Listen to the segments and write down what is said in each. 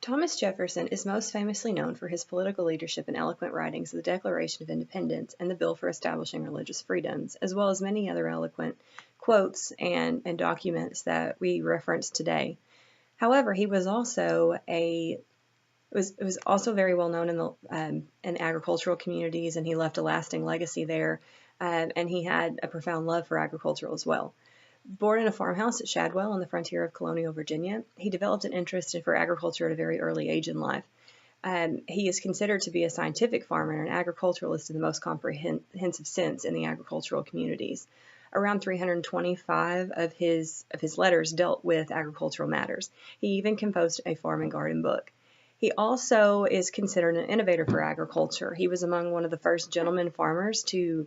Thomas Jefferson is most famously known for his political leadership and eloquent writings of the Declaration of Independence and the Bill for Establishing Religious Freedoms, as well as many other eloquent quotes and documents that we reference today. However, he was also was also very well known in agricultural communities, and he left a lasting legacy there. And he had a profound love for agriculture as well. Born in a farmhouse at Shadwell on the frontier of colonial Virginia, he developed an interest for agriculture at a very early age in life. He is considered to be a scientific farmer and an agriculturalist in the most comprehensive sense in the agricultural communities. Around 325 of his letters dealt with agricultural matters. He even composed a farm and garden book. He also is considered an innovator for agriculture. He was among one of the first gentleman farmers to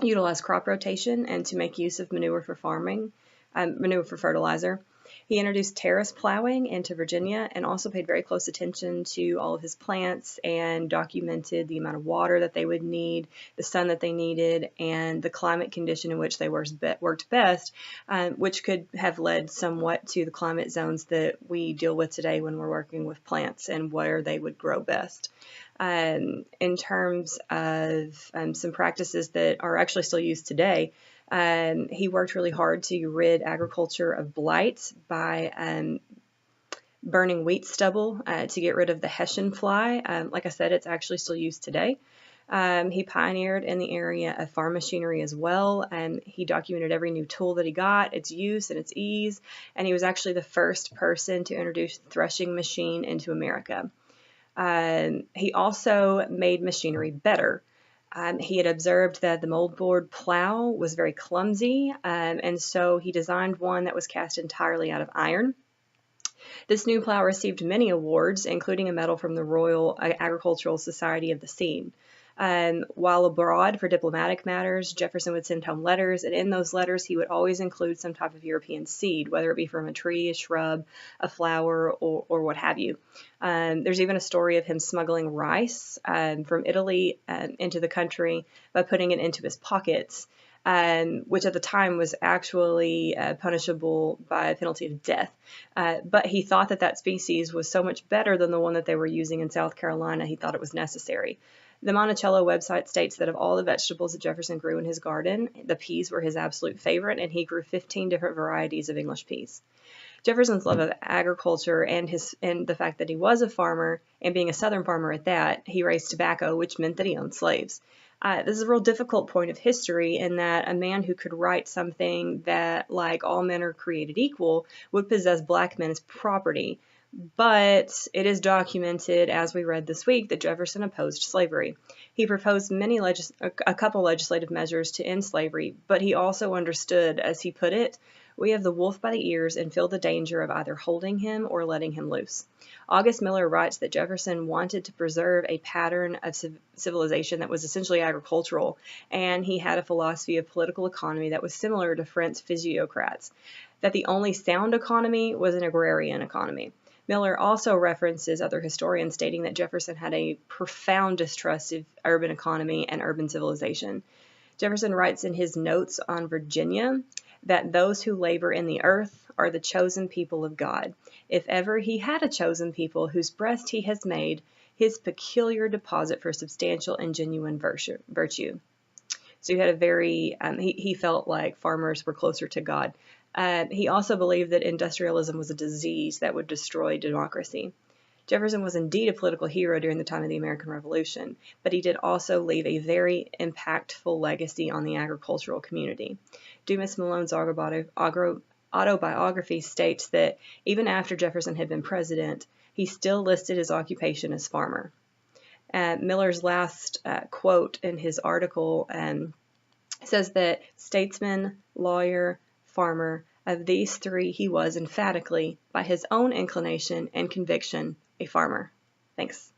utilize crop rotation and to make use of manure for farming, manure for fertilizer. He introduced terrace plowing into Virginia and also paid very close attention to all of his plants and documented the amount of water that they would need, the sun that they needed, and the climate condition in which they worked best, which could have led somewhat to the climate zones that we deal with today when we're working with plants and where they would grow best. In terms of some practices that are actually still used today, he worked really hard to rid agriculture of blight by burning wheat stubble to get rid of the Hessian fly. Like I said, it's actually still used today. He pioneered in the area of farm machinery as well, and he documented every new tool that he got, its use and its ease, and he was actually the first person to introduce the threshing machine into America. He also made machinery better. He had observed that the moldboard plow was very clumsy, and so he designed one that was cast entirely out of iron. This new plow received many awards, including a medal from the Royal Agricultural Society of the Scene. While abroad for diplomatic matters, Jefferson would send home letters, and in those letters he would always include some type of European seed, whether it be from a tree, a shrub, a flower, or what have you. There's even a story of him smuggling rice from Italy into the country by putting it into his pockets, which at the time was actually punishable by a penalty of death. But he thought that species was so much better than the one that they were using in South Carolina, he thought it was necessary. The Monticello website states that of all the vegetables that Jefferson grew in his garden, the peas were his absolute favorite, and he grew 15 different varieties of English peas. Jefferson's love of agriculture and the fact that he was a farmer, and being a Southern farmer at that, he raised tobacco, which meant that he owned slaves. This is a real difficult point of history in that a man who could write something that, like all men are created equal, would possess black men as property. But it is documented, as we read this week, that Jefferson opposed slavery. He proposed a couple legislative measures to end slavery, but he also understood, as he put it, "We have the wolf by the ears and feel the danger of either holding him or letting him loose." August Miller writes that Jefferson wanted to preserve a pattern of civilization that was essentially agricultural, and he had a philosophy of political economy that was similar to French physiocrats, that the only sound economy was an agrarian economy. Miller also references other historians stating that Jefferson had a profound distrust of urban economy and urban civilization. Jefferson writes in his notes on Virginia that those who labor in the earth are the chosen people of God. If ever he had a chosen people whose breast he has made his peculiar deposit for substantial and genuine virtue. So he had a very, he felt like farmers were closer to God. He also believed that industrialism was a disease that would destroy democracy. Jefferson was indeed a political hero during the time of the American Revolution, but he did also leave a very impactful legacy on the agricultural community. Dumas Malone's autobiography states that even after Jefferson had been president, he still listed his occupation as farmer. Miller's last quote in his article says that statesman, lawyer, farmer, of these three he was emphatically, by his own inclination and conviction, a farmer. Thanks.